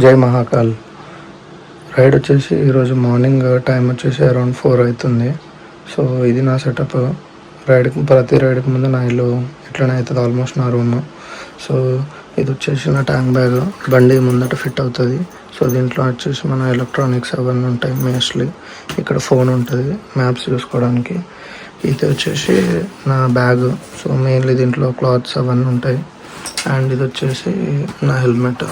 జై మహాకాల్. రైడ్ వచ్చేసి ఈరోజు మార్నింగ్ టైం వచ్చేసి అరౌండ్ 4 అవుతుంది. సో ఇది నా సెటప్. ప్రతి రైడ్కి ముందు నా ఇల్లు ఇట్లనే అవుతుంది, ఆల్మోస్ట్ నా రూమ్. సో ఇది వచ్చేసి నా ట్యాంక్ బ్యాగ్, బండి ముందట ఫిట్ అవుతుంది. సో దీంట్లో వచ్చేసి మన ఎలక్ట్రానిక్స్ అవన్నీ ఉంటాయి. మోస్ట్లీ ఇక్కడ ఫోన్ ఉంటుంది మ్యాప్స్ చూసుకోవడానికి. ఇది వచ్చేసి నా బ్యాగ్. సో మెయిన్లీ దీంట్లో క్లాత్స్ అవన్నీ ఉంటాయి. అండ్ ఇది వచ్చేసి నా హెల్మెట్.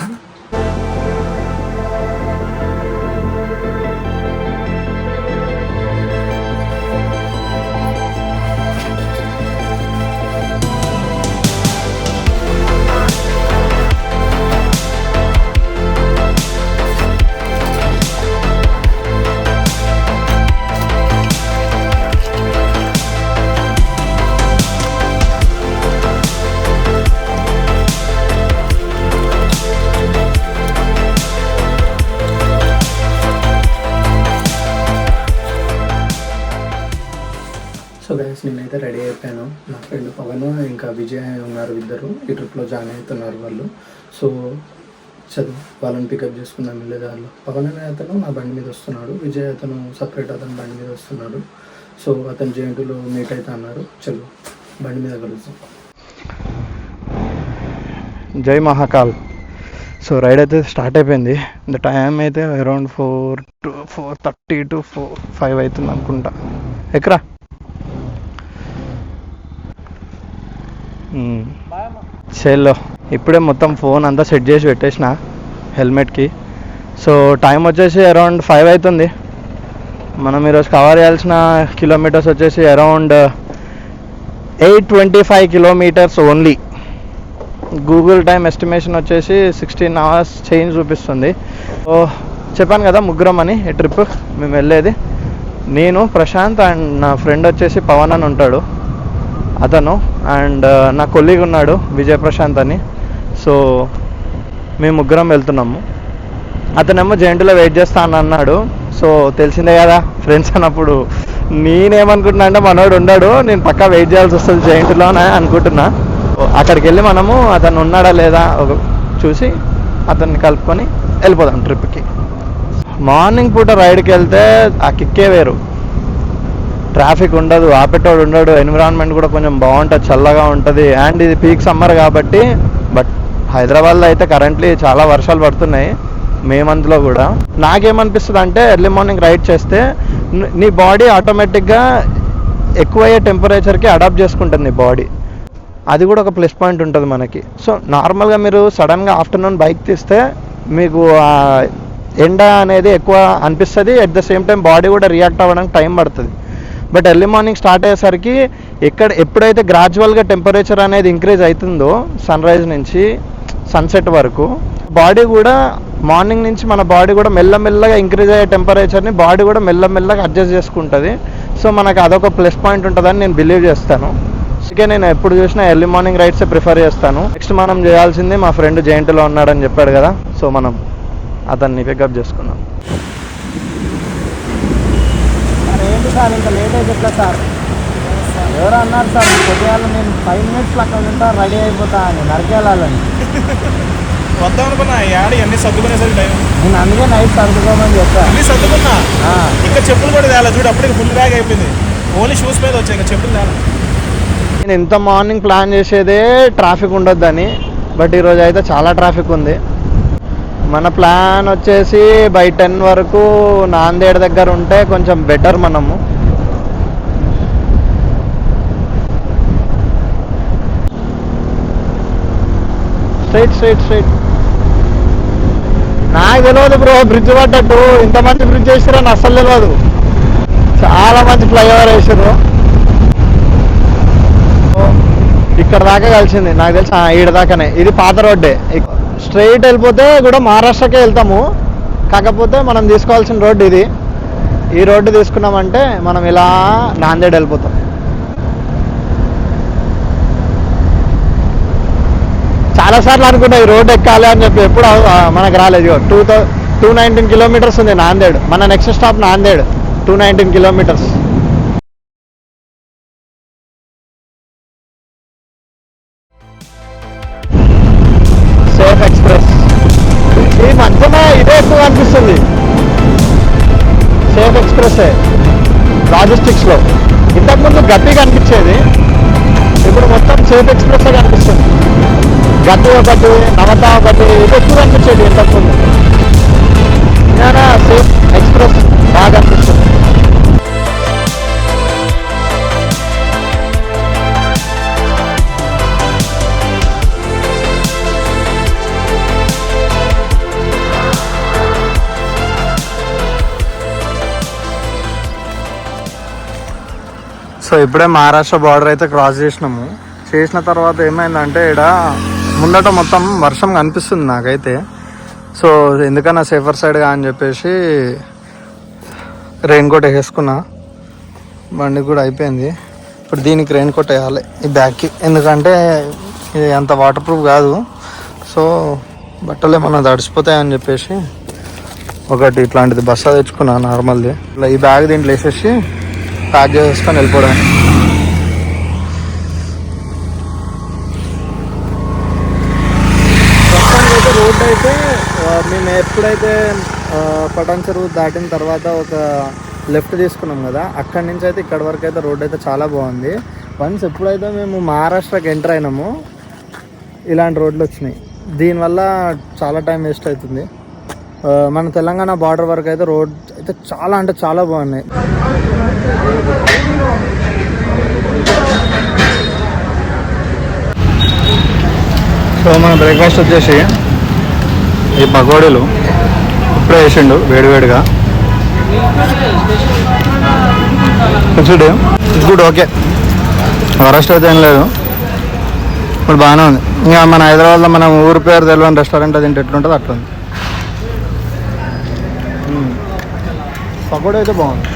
సో గైస్, నేనైతే రెడీ అయిపోయాను. నా ఫ్రెండ్ పవన్ ఇంకా విజయ్ ఉన్నారు, ఇద్దరు ఈ ట్రిప్లో జాయిన్ అవుతున్నారు వాళ్ళు. సో వాళ్ళని పికప్ చేసుకుందాం వెళ్ళేది. వాళ్ళు పవన్ అనే అతను నా బండి మీద వస్తున్నాడు, విజయ్ అతను సపరేట్ అతను బండి మీద వస్తున్నాడు. సో అతను జేఎన్టీలో మీట్ అయితే అన్నారు. చలో బండి మీద కలుద్దాం. జై మహాకాల్. సో రైడ్ అయితే స్టార్ట్ అయిపోయింది. ద టైం అయితే అరౌండ్ 4:30 to 5 అవుతుంది అనుకుంటా. ఎక్కరా సెల్లో ఇప్పుడే మొత్తం ఫోన్ అంతా సెట్ చేసి పెట్టేసిన హెల్మెట్కి. సో టైం వచ్చేసి అరౌండ్ 5 అవుతుంది. మనం ఈరోజు కవర్ చేయాల్సిన కిలోమీటర్స్ వచ్చేసి around 825 kilometres only. Google time estimation వచ్చేసి 16 hours చేంజ్ చూపిస్తుంది. సో చెప్పాను కదా ముగ్గురం అని ఈ ట్రిప్ మేము వెళ్ళేది. నేను, ప్రశాంత్ అండ్ నా ఫ్రెండ్ వచ్చేసి పవన్ అని ఉంటాడు అతను, అండ్ నా కొలీగ్ ఉన్నాడు విజయ్ ప్రశాంత్ అని. సో మేము ముగ్గురం వెళ్తున్నాము. అతనేమో జేఎన్టీలో వెయిట్ చేస్తా అని అన్నాడు. సో తెలిసిందే కదా ఫ్రెండ్స్ అన్నప్పుడు నేనేమనుకుంటున్నా అంటే మనోడు ఉన్నాడు, నేను పక్కా వెయిట్ చేయాల్సి వస్తుంది జేఎన్టీలో అని అనుకుంటున్నా. అక్కడికి వెళ్ళి మనము అతను ఉన్నాడా లేదా చూసి అతన్ని కలుపుకొని వెళ్ళిపోదాం ట్రిప్కి. మార్నింగ్ పూట రైడ్కి వెళ్తే ఆ కిక్కే వేరు. ట్రాఫిక్ ఉండదు, ఆపేటోడు ఉండడు, ఎన్విరాన్మెంట్ కూడా కొంచెం బాగుంటుంది, చల్లగా ఉంటుంది. అండ్ ఇది పీక్ సమ్మర్ కాబట్టి. బట్ హైదరాబాద్లో అయితే కరెంట్లీ చాలా వర్షాలు పడుతున్నాయి మే మంత్లో కూడా. నాకేమనిపిస్తుంది అంటే ఎర్లీ మార్నింగ్ రైడ్ చేస్తే నీ బాడీ ఆటోమేటిక్గా ఎక్కువయ్యే టెంపరేచర్కి అడాప్ట్ చేసుకుంటుంది నీ బాడీ. అది కూడా ఒక ప్లస్ పాయింట్ ఉంటుంది మనకి. సో నార్మల్గా మీరు సడన్గా ఆఫ్టర్నూన్ బైక్ తీస్తే మీకు ఎండ అనేది ఎక్కువ అనిపిస్తుంది, at the same time body కూడా రియాక్ట్ అవ్వడానికి టైం పడుతుంది. బట్ ఎర్లీ మార్నింగ్ స్టార్ట్ అయ్యేసరికి ఎప్పుడైతే గ్రాడ్యువల్గా టెంపరేచర్ అనేది ఇంక్రీజ్ అవుతుందో సన్ రైజ్ నుంచి సన్సెట్ వరకు, బాడీ కూడా మార్నింగ్ నుంచి మన బాడీ కూడా మెల్లమెల్లగా ఇంక్రీజ్ అయ్యే టెంపరేచర్ని బాడీ కూడా మెల్లమెల్లగా అడ్జస్ట్ చేసుకుంటుంది. సో మనకు అదొక ప్లస్ పాయింట్ ఉంటుందని నేను బిలీవ్ చేస్తాను. అందుకే నేను ఎప్పుడు చూసినా ఎర్లీ మార్నింగ్ రైడ్సే ప్రిఫర్ చేస్తాను. నెక్స్ట్ మనం చేయాల్సింది, మా ఫ్రెండ్ జేఎన్టీలో ఉన్నాడని చెప్పాడు కదా, సో మనం అతన్ని పికప్ చేసుకున్నాం. ఏంటి సార్ ఇంత లేట్ అయితే ఎట్లా సార్? ఎవరు అన్నారు సార్ కొద్దిగా నేను 5 minutes అక్కడ ఉంటా రెడీ అయిపోతా అని నరికేళ్ళాలని వద్దాం అనుకున్నా. యాడి అన్ని సర్దుకునేసరికి టైం. నేను అందుకే నైట్ సర్దుకోమని చెప్పాను. అన్ని సర్దుకున్నా. ఇంకా చెప్పులు కూడా తేలా చూడు, అప్పటికి ఫుల్ బ్యాగ్ అయిపోయింది. ఓన్లీ షూస్ మీద వచ్చాయి, ఇంకా చెప్పులు తేలా. నేను ఇంత మార్నింగ్ ప్లాన్ చేసేదే ట్రాఫిక్ ఉండొద్దని, బట్ ఈరోజు అయితే చాలా ట్రాఫిక్ ఉంది. మన ప్లాన్ వచ్చేసి బై 10 వరకు నాందేడ్ దగ్గర ఉంటే కొంచెం బెటర్. మనము స్ట్రైట్ నాకు తెలియదు బ్రో బ్రిడ్జ్ పడ్డట్టు. ఇంత మంచి బ్రిడ్జ్ వేసారని అస్సలు తెలియదు. చాలా మంచి ఫ్లైఓవర్ వేసారు. ఇక్కడ దాకా కలిసింది నాకు తెలిసి, ఈడ దాకానే. ఇది పాత రోడ్డే. స్ట్రైట్ వెళ్ళిపోతే కూడా మహారాష్ట్రకే వెళ్తాము. కాకపోతే మనం తీసుకోవాల్సిన రోడ్డు ఇది. ఈ రోడ్డు తీసుకున్నామంటే మనం ఇలా నాందేడ్ వెళ్ళిపోతాం. చాలాసార్లు అనుకుంటా ఈ రోడ్డు ఎక్కాలి అని చెప్పి, ఎప్పుడు మనకు రాలేదు. 219 కిలోమీటర్స్ ఉంది నాందేడ్. మన next stop Nanded, 219 kilometres. Safe express ఈ మధ్య చూసుకున్నా ఇదే ఎక్కువ అనిపిస్తుంది. సేఫ్ ఎక్స్ప్రెస్సే లాజిస్టిక్స్లో. ఇంతకుముందు గట్టిగా అనిపించేది, ఇప్పుడు మొత్తం సేఫ్ ఎక్స్ప్రెస్సే కనిపిస్తుంది. గట్టి ఒకటి, నవత ఒకటి, ఇది ఎక్కువ అనిపించేది ఇంతకుముందు. సేఫ్ ఎక్స్ప్రెస్ బాగా అనిపిస్తుంది. సో ఇప్పుడే మహారాష్ట్ర బార్డర్ అయితే క్రాస్ చేసినాము. చేసిన తర్వాత ఏమైందంటే ఇక్కడ ముందట మొత్తం వర్షం కనిపిస్తుంది నాకైతే. సో ఎందుకన్నా సేఫర్ సైడ్గా అని చెప్పేసి రెయిన్ కోట్ వేసుకున్నా. బండి కూడా అయిపోయింది. ఇప్పుడు దీనికి రెయిన్ కోట్ వేయాలి ఈ బ్యాగ్కి, ఎందుకంటే ఇది అంత వాటర్ ప్రూఫ్ కాదు. సో బట్టలు ఏమన్నా తడిసిపోతాయని చెప్పేసి ఒకటి ఇట్లాంటిది బస్తా తెచ్చుకున్నా నార్మల్ది. ఇలా ఈ బ్యాగ్ దీంట్లో వేసేసి ప్యాక్ చేసుకొని వెళ్ళిపోవడం. ప్రస్తుతానికైతే రోడ్ అయితే మేము ఎప్పుడైతే పటాన్ చెరువు దాటిన తర్వాత ఒక లెఫ్ట్ తీసుకున్నాం కదా, అక్కడి నుంచి అయితే ఇక్కడ వరకు అయితే రోడ్ అయితే చాలా బాగుంది. వన్స్ ఎప్పుడైతే మేము మహారాష్ట్రకి ఎంటర్ అయినామో ఇలాంటి రోడ్లు వచ్చినాయి. దీనివల్ల చాలా టైం వేస్ట్ అవుతుంది. మన తెలంగాణ బార్డర్ వరకు అయితే రోడ్ అయితే చాలా అంటే చాలా బాగున్నాయి. సో మన బ్రేక్ఫాస్ట్ వచ్చేసి ఈ పకోడీలు ఇప్పుడే వేసిండు వేడివేడిగా. It's good, okay. వరస్ట్ అయితే ఏం లేదు, ఇప్పుడు బాగానే ఉంది. ఇంకా మన హైదరాబాద్లో మనం ఊరి పేరు తెలియని రెస్టారెంట్ అది ఎట్లుంటుంది అట్లా ఉంది. పకోడీ అయితే బాగుంది,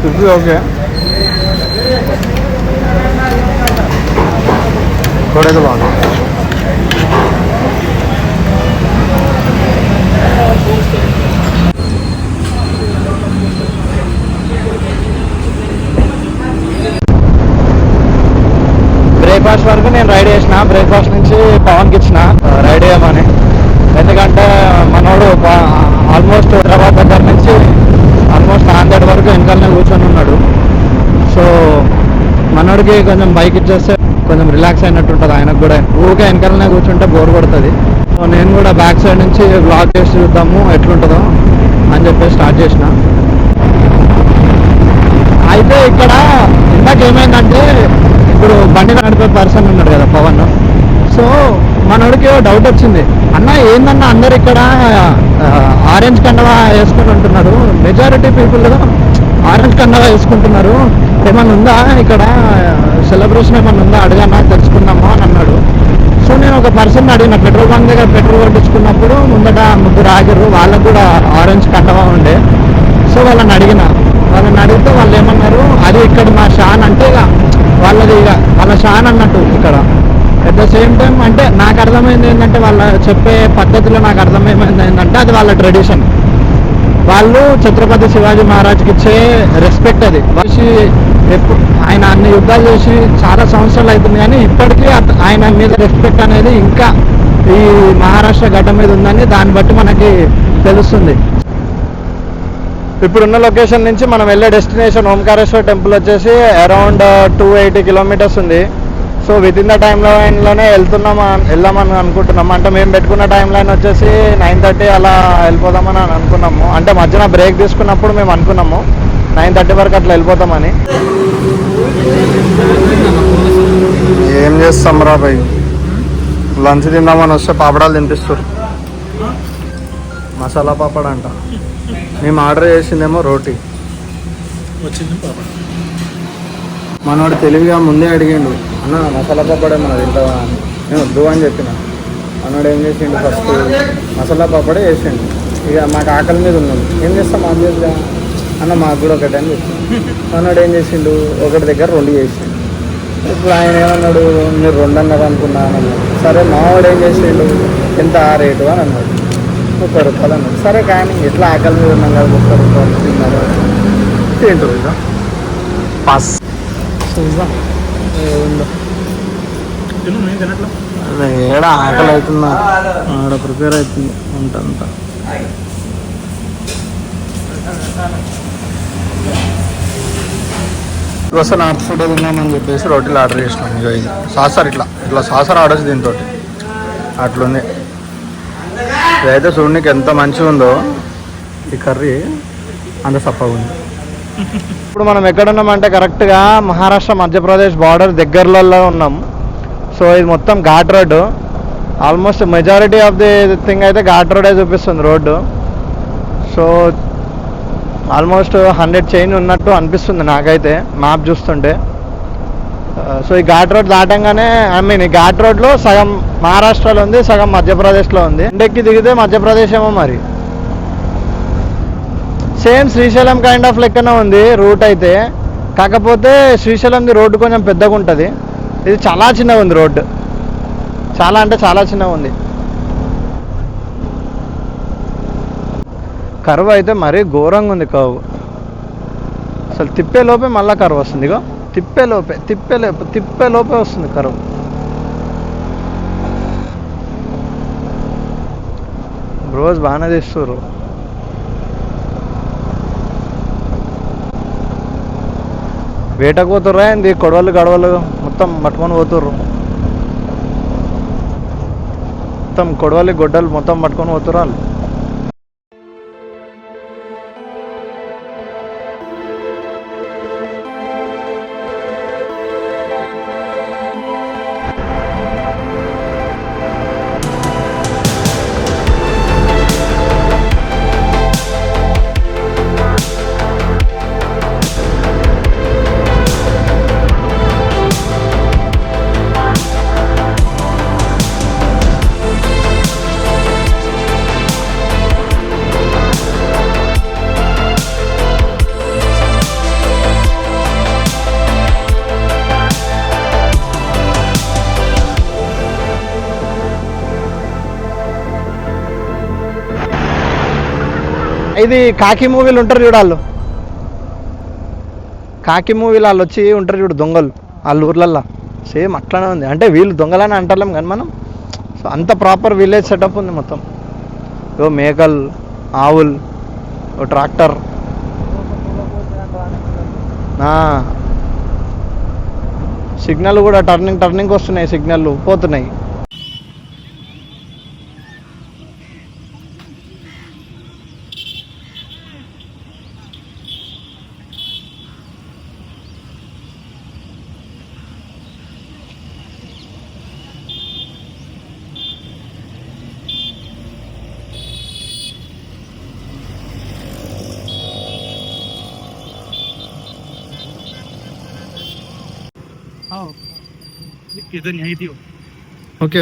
ఇది ఓకే. పకోడీ అయితే బాగుంది. బ్రేక్ఫాస్ట్ వరకు నేను రైడ్ చేసిన. బ్రేక్ఫాస్ట్ నుంచి పవన్కి ఇచ్చిన రైడ్ చేయమని. ఎందుకంటే మనోడు ఆల్మోస్ట్ హైదరాబాద్ దగ్గర నుంచి ఆల్మోస్ట్ నాందేడ్ వరకు వెనకాలనే కూర్చొని ఉన్నాడు. సో మనోడికి కొంచెం బైక్ ఇచ్చేస్తే కొంచెం రిలాక్స్ అయినట్టు ఉంటుంది. ఆయనకు కూడా ఊరికే వెనకాలనే కూర్చుంటే బోర్ కొడుతుంది. సో నేను కూడా బ్యాక్ సైడ్ నుంచి బ్లాక్ చేసి చూద్దాము ఎట్లుంటుందో అని చెప్పి స్టార్ట్ చేసిన. అయితే ఇక్కడ ఇందాక ఏమైందంటే, ఇప్పుడు బండి నడిపే పర్సన్ ఉన్నాడు కదా పవన్. సో మనోడికి డౌట్ వచ్చింది, అన్న ఏందన్నా అందరు ఇక్కడ ఆరెంజ్ కండవా వేసుకుని ఉంటున్నారు, మెజారిటీ పీపుల్ ఆరెంజ్ కండవా వేసుకుంటున్నారు, ఏమన్నా ఉందా ఇక్కడ సెలబ్రేషన్ ఏమన్నా ఉందా అడగన్నా తెలుసుకుందామా అని అన్నాడు. సో నేను ఒక పర్సన్ అడిగిన, పెట్రోల్ బంక్ దగ్గర పెట్రోల్ కొట్టించుకున్నప్పుడు ముందట ముగ్గురు ఆగిర్రు, వాళ్ళకు కూడా ఆరెంజ్ కండవా ఉండే. సో వాళ్ళని అడిగితే వాళ్ళు ఏమన్నారు, అది ఇక్కడ మా షాన్ అంటే ఇక వాళ్ళది, ఇక వాళ్ళ షాన్ అన్నట్టు ఇక్కడ. అట్ ద సేమ్ టైం అంటే నాకు అర్థమైంది ఏంటంటే, వాళ్ళ చెప్పే పద్ధతిలో నాకు అర్థమైంది ఏంటంటే అది వాళ్ళ ట్రెడిషన్. వాళ్ళు ఛత్రపతి శివాజీ మహారాజ్కి ఇచ్చే రెస్పెక్ట్ అది. ఆయన అన్ని యుద్ధాలు చేసి చాలా సంవత్సరాలు అవుతుంది, కానీ ఇప్పటికీ ఆయన మీద రెస్పెక్ట్ అనేది ఇంకా ఈ మహారాష్ట్ర గడ్డ మీద ఉందని దాన్ని బట్టి మనకి తెలుస్తుంది. ఇప్పుడున్న లొకేషన్ నుంచి మనం వెళ్ళే డెస్టినేషన్ ఓంకారేశ్వర్ టెంపుల్ వచ్చేసి అరౌండ్ 280 కిలోమీటర్స్ ఉంది. So within the time లైన్లోనే వెళ్దామని అనుకుంటున్నాము. అంటే మేము పెట్టుకున్న టైం లైన్ వచ్చేసి 9:30 అలా వెళ్ళిపోదామని అనుకున్నాము. అంటే మధ్యన బ్రేక్ తీసుకున్నప్పుడు మేము అనుకున్నాము 9:30 వరకు అట్లా వెళ్ళిపోతామని. ఏం చేస్తాం రా భయ్, లంచ్ తిందామని వస్తే పాపడాలు తినిపిస్తారు. మసాలా పాపడ అంట. మేము ఆర్డర్ చేసిందేమో రోటీ. వచ్చింది పాప. మనోడు తెలివిగా ముందే అడిగిండు, అన్న మసాలా పాపడే మన తింటావా అని. నేను వద్దు అని చెప్పిన. మనోడు ఏం చేసిండు, ఫస్ట్ మసాలా పాపడే వేసిండు. ఇక మాకు ఆకలి మీద ఉన్నాడు, ఏం చేస్తాం ఆబ్వియస్గా అన్న మాకు కూడా ఒకటి అని చెప్పిండు. మనోడు ఏం చేసిండు, ఒకటి దగ్గర 2 చేసిండు. ఇప్పుడు ఆయన ఏమన్నాడు, మీరు 2 అన్నారు అనుకున్నా అని అన్నాడు. సరే మావాడు ఏం చేసిండు, ఎంత ఆ రేటు అని అన్నాడు. 30 రూపాయలు అన్నాడు. సరే కానీ ఎట్లా ఆకలి మీద ఉన్నాం కదా, 30 రూపాయలు తిన్నారు తింటారు ఇక పాస్. తినట్లా ఏడ ఆకలి అవుతుందా, ఆడ ప్రిపేర్ అవుతుంది అంతంతా. అసలు నార్త్ ఫుడ్ తిన్నామని చెప్పేసి రోటీలు ఆర్డర్ చేసినాం. ఇక ఇది సాసర్ ఇట్లా సాసర్ ఆర్డర్స్ దీంతో అట్లుంది. ఇదైతే చూడడానికి ఎంత మంచిగా ఉందో, ఈ కర్రీ అంత సప్పగా ఉంది. ఇప్పుడు మనం ఎక్కడున్నామంటే కరెక్ట్గా మహారాష్ట్ర మధ్యప్రదేశ్ బార్డర్ దగ్గరలో ఉన్నాం. సో ఇది మొత్తం ghat road. Almost majority of the thing అయితే ఘాట్ రోడే చూపిస్తుంది రోడ్డు. సో ఆల్మోస్ట్ 100 చేంజ్ ఉన్నట్టు అనిపిస్తుంది నాకైతే మ్యాప్ చూస్తుంటే. సో ఈ ఘాట్ రోడ్ దాటంగానే ఈ ఘాట్ రోడ్లో సగం మహారాష్ట్రలో ఉంది, సగం మధ్యప్రదేశ్లో ఉంది. ఎండెక్కి దిగితే మధ్యప్రదేశ్ ఏమో మరి. సేమ్ శ్రీశైలం కైండ్ ఆఫ్ లెక్కనే ఉంది రూట్ అయితే, కాకపోతే శ్రీశైలంది రోడ్డు కొంచెం పెద్దగా ఉంటుంది, ఇది చాలా చిన్నగా ఉంది రోడ్డు. చాలా అంటే చాలా చిన్నగా ఉంది. కర్వ్ అయితే మరీ ఘోరంగా ఉంది. కర్వ్ అసలు తిప్పేలోపే మళ్ళీ కర్వ్ వస్తుంది. ఇగో తిప్పేలోపే వస్తుంది కర్వ్. రోజు బాగానే తీస్తుర్రు. వేటకు పోతుర్రా ఏంది, కొడవలు గడవలు మొత్తం పట్టుకొని పోతుర్రు. మొత్తం కొడవలి గొడ్డలు మొత్తం పట్టుకొని పోతుర్రు వాళ్ళు. ఇది కాకి మూవీలు ఉంటారు చూడు, వాళ్ళు కాకి మూవీలు వాళ్ళు వచ్చి ఉంటారు చూడు దొంగలు వాళ్ళ ఊర్లల్లో, సేమ్ అట్లానే ఉంది. అంటే వీళ్ళు దొంగలని అంటలేం కానీ మనం, సో అంత ప్రాపర్ విలేజ్ సెటప్ ఉంది మొత్తం. ఓ మేకలు, ఆవులు, ఓ ట్రాక్టర్, సిగ్నల్ కూడా టర్నింగ్ వస్తున్నాయి, సిగ్నల్ పోతున్నాయి. इधर यही थी वो। ओके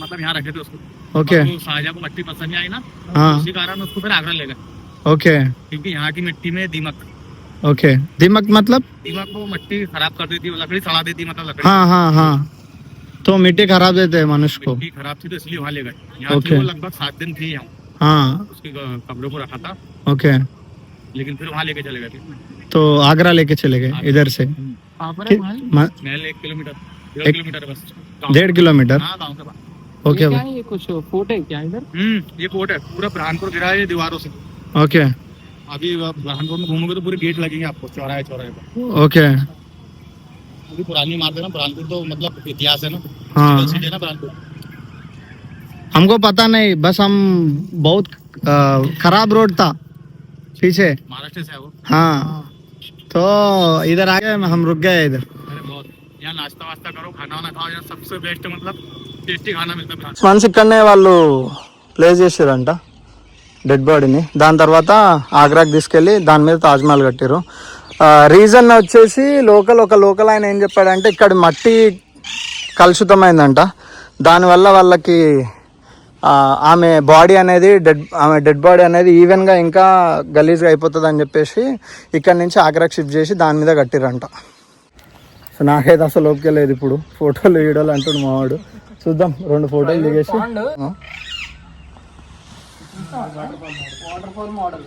मतलब यहाँ रखे थे उसको। ओके तो शाहजहाँ को मट्टी पसंद नहीं आई ना, हाँ इसी कारण उसको फिर आगरा ले गए, ओके क्योंकि यहाँ की मिट्टी में दीमक ओके दीमक मतलब दीमक वो मट्टी खराब कर देती है, लकड़ी सड़ा देती है, मतलब लकड़ी हाँ हाँ हाँ, तो मिट्टी खराब देते हैं मनुष्य को। मिट्टी खराब थी तो इसलिए वहाँ ले गए। यहाँ ओके। थी वो लगभग 7 दिन थी यहाँ, हाँ उसकी कब्रों को रखा था, ओके, लेकिन फिर वहाँ लेके चले गए थे। तो आगरा लेके चले गए इधर से। महल 1 किलोमीटर 1.5 किलोमीटर बस, 1.5 किलोमीटर। हाँ गाँव के बाहर। ओके ये क्या है, ये कुछ फोर्ट है क्या इधर? ये फोर्ट है, पूरा बुरहानपुर गिरा है ये दीवारों से। ओके अभी बुरहानपुर में घूमोगे तो पूरे गेट लगेंगे आपको चौराहे पर। ओके अभी पुरानी इमारत है ना, बुरहानपुर तो मतलब इतिहास है ना, हाँ सिटी है ना बुरहानपुर। हमको पता नहीं, बस हम बहुत खराब रोड था पीछे, महाराष्ट्र से है वो। हाँ तो इधर आ गए, हम रुक गए इधर। अरे बहुत, यहाँ नाश्ता वास्ता करो, खाना वाना खाओ, यहाँ सबसे बेस्ट मतलब टेस्टी खाना मिलता है। మనసు ఇక్కడనే వాళ్ళు ప్లేస్ చేసారంట డెడ్ బాడీని. దాని తర్వాత ఆగ్రాకి తీసుకెళ్ళి దాని మీద తాజ్మహల్ కట్టారు. రీజన్ వచ్చేసి ఒక లోకల్ ఆయన ఏం చెప్పాడంటే ఇక్కడ మట్టి కలుషితమైందంట, దానివల్ల వాళ్ళకి ఆమె బాడీ అనేది డెడ్ బాడీ అనేది ఈవెన్గా ఇంకా గలీజ్గా అయిపోతుంది అని చెప్పేసి ఇక్కడ నుంచి ఆగ్రాకి షిఫ్ట్ చేసి దాని మీద కట్టిరంట. సో నాకైతే అసలు ఓపిక లేదు ఇప్పుడు ఫోటోలు వీడియోలు అంటుడు మావాడు. చూద్దాం 2 ఫోటోలు దిగేసి. వాటర్ఫాల్ మోడల్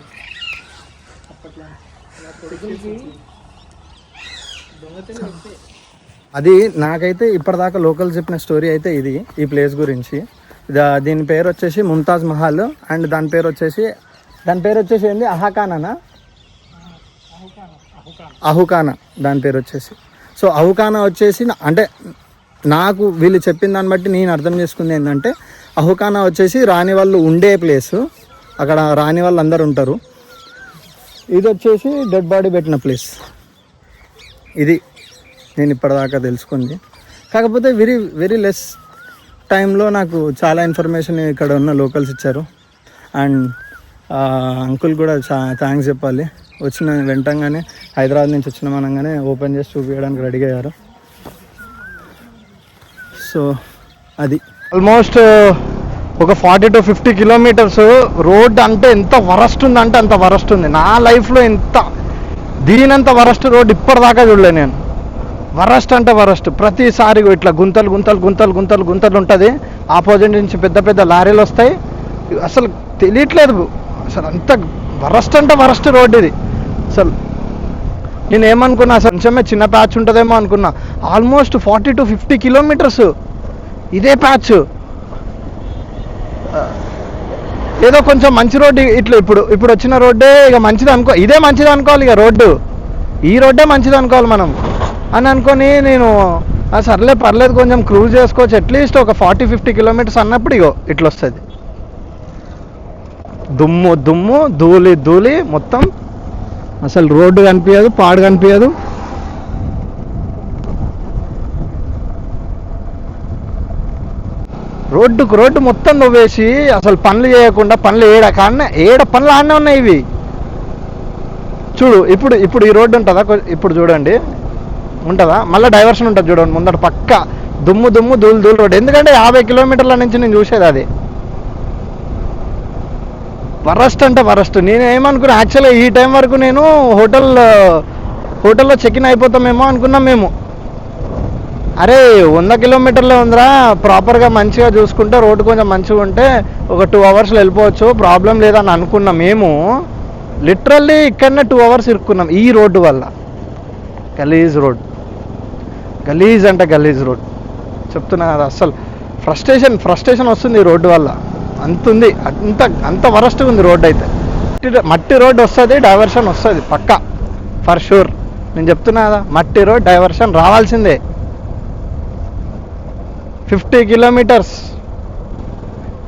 అది నాకైతే ఇప్పటిదాకా లోకల్ చెప్పిన స్టోరీ అయితే ఇది, ఈ ప్లేస్ గురించి. దీని పేరు వచ్చేసి ముంతాజ్ మహల్, అండ్ దాని పేరు వచ్చేసి ఏంది, అహఖానా, అహుఖానా దాని పేరు వచ్చేసి. సో అహుఖానా వచ్చేసి అంటే నాకు వీళ్ళు చెప్పిన దాన్ని బట్టి నేను అర్థం చేసుకుంది ఏంటంటే, అహుఖానా వచ్చేసి రాణి వాళ్ళు ఉండే ప్లేసు, అక్కడ రాణి వాళ్ళు అందరు ఉంటారు. ఇది వచ్చేసి డెడ్ బాడీ పెట్టిన ప్లేస్. ఇది నేను ఇప్పటిదాకా తెలుసుకుంది. కాకపోతే వెరీ వెరీ లెస్ టైంలో నాకు చాలా ఇన్ఫర్మేషన్ ఇక్కడ ఉన్న లోకల్స్ ఇచ్చారు. అండ్ అంకుల్ కూడా థ్యాంక్స్ చెప్పాలి. వచ్చిన వెంటనే హైదరాబాద్ నుంచి వచ్చిన మనంగానే ఓపెన్ చేసి చూపించడానికి రెడీ అయ్యారు. సో అది ఆల్మోస్ట్ ఒక 40 to 50 కిలోమీటర్స్ రోడ్. అంటే ఎంత వరస్ట్ ఉందంటే అంత వరస్ట్ ఉంది. నా లైఫ్లో దీనంత వరస్ట్ రోడ్ ఇప్పటిదాకా చూడలే నేను. వరస్ట్ అంటే వరస్ట్. ప్రతిసారి ఇట్లా గుంతలు గుంతలు గుంతలు గుంతలు గుంతలు ఉంటుంది. ఆపోజిట్ నుంచి పెద్ద పెద్ద లారీలు వస్తాయి. అసలు తెలియట్లేదు అసలు. అంత వరస్ట్ అంటే వరస్ట్ రోడ్ ఇది. అసలు నేను ఏమనుకున్నా, అసలు కొంచెమే చిన్న ప్యాచ్ ఉంటుందేమో అనుకున్నా. ఆల్మోస్ట్ 40 to 50 కిలోమీటర్స్ ఇదే ప్యాచ్. ఏదో కొంచెం మంచి రోడ్డు ఇట్లా ఇప్పుడు వచ్చిన రోడ్డే ఇక మంచిది అనుకో, ఇదే మంచిది అనుకోవాలి. ఇక రోడ్డు ఈ రోడ్డే మంచిది అనుకోవాలి మనం అని అనుకొని నేను సర్లే పర్లేదు కొంచెం క్రూజ్ చేసుకోవచ్చు అట్లీస్ట్ ఒక 40-50 కిలోమీటర్స్ అన్నప్పుడు ఇగో ఇట్లా వస్తుంది. దుమ్ము దుమ్ము, ధూళి ధూళి, మొత్తం అసలు రోడ్డు కనిపించదు, పాడు కనిపించదు. రోడ్డు మొత్తం నువ్వేసి అసలు పనులు చేయకుండా, పనులు ఏడ పనులు ఆడనే ఉన్నాయి ఇవి. చూడు ఇప్పుడు ఈ రోడ్డు ఉంటుందా, ఇప్పుడు చూడండి ఉంటుందా, మళ్ళీ డైవర్షన్ ఉంటుంది చూడండి ముందట పక్క దుమ్ము దుమ్ము ధూళి ధూళి రోడ్డు. ఎందుకంటే 50 కిలోమీటర్ల నుంచి నేను చూసేది అది. వరస్ట్ అంటే వరస్ట్. నేను ఏమనుకున్నా యాక్చువల్గా ఈ టైం వరకు నేను హోటల్లో చెక్ ఇన్ అయిపోతామేమో అనుకున్నాం మేము. అరే 100 కిలోమీటర్లే ఉందిరా, ప్రాపర్గా మంచిగా చూసుకుంటే రోడ్డు కొంచెం మంచిగా ఉంటే ఒక 2 అవర్స్లో వెళ్ళిపోవచ్చు, ప్రాబ్లం లేదని అనుకున్నాం. మేము లిటరల్లీ ఇక్కడనే 2 అవర్స్ ఇరుక్కున్నాం ఈ రోడ్డు వల్ల. గలీజ్ రోడ్, గలీజ్ అంటే గలీజ్ రోడ్ చెప్తున్నా కదా. అస్సలు ఫ్రస్ట్రేషన్ వస్తుంది ఈ రోడ్డు వల్ల. అంత వరస్ట్గా ఉంది రోడ్డు అయితే. మట్టి రోడ్డు వస్తుంది, డైవర్షన్ వస్తుంది పక్కా, ఫర్ షూర్. నేను చెప్తున్నా కదా, మట్టి రోడ్ డైవర్షన్ రావాల్సిందే. 50 కిలోమీటర్స్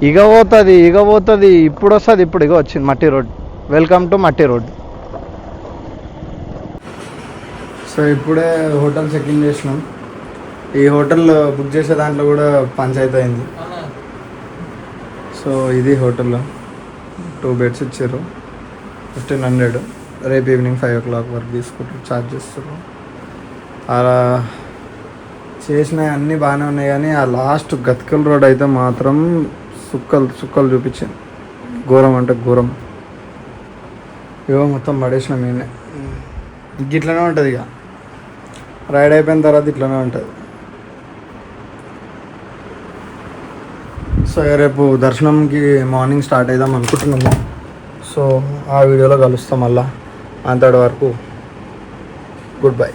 ఇగ పోతుంది ఇప్పుడు వస్తుంది. ఇప్పుడు ఇగో వచ్చింది మట్టి రోడ్. వెల్కమ్ టు మట్టి రోడ్. సో ఇప్పుడే హోటల్ చెక్ ఇన్ చేసినాం. ఈ హోటల్ బుక్ చేసే దాంట్లో కూడా పంచాయతీ అయింది. సో ఇది హోటల్లో 2 బెడ్స్ ఇచ్చారు, 1500. రేపు ఈవినింగ్ 5 o'clock వరకు తీసుకుంటారు, ఛార్జ్ చేస్తారు. అలా చేసిన అన్నీ బాగానే ఉన్నాయి, కానీ ఆ లాస్ట్ గత్కల్ రోడ్ అయితే మాత్రం సుక్కలు చూపించింది. ఘోరం అంటే ఘోరం. ఇవో మొత్తం పడేసినాం. నేనే ఇట్లనే ఉంటుంది. ఇక రైడ్ అయిపోయిన తర్వాత ఇట్లనే ఉంటుంది. సో రేపు దర్శనంకి మార్నింగ్ స్టార్ట్ అవుదాం అనుకుంటున్నాము. సో ఆ వీడియోలో కలుస్తాం మళ్ళా. అంతటి వరకు గుడ్ బై.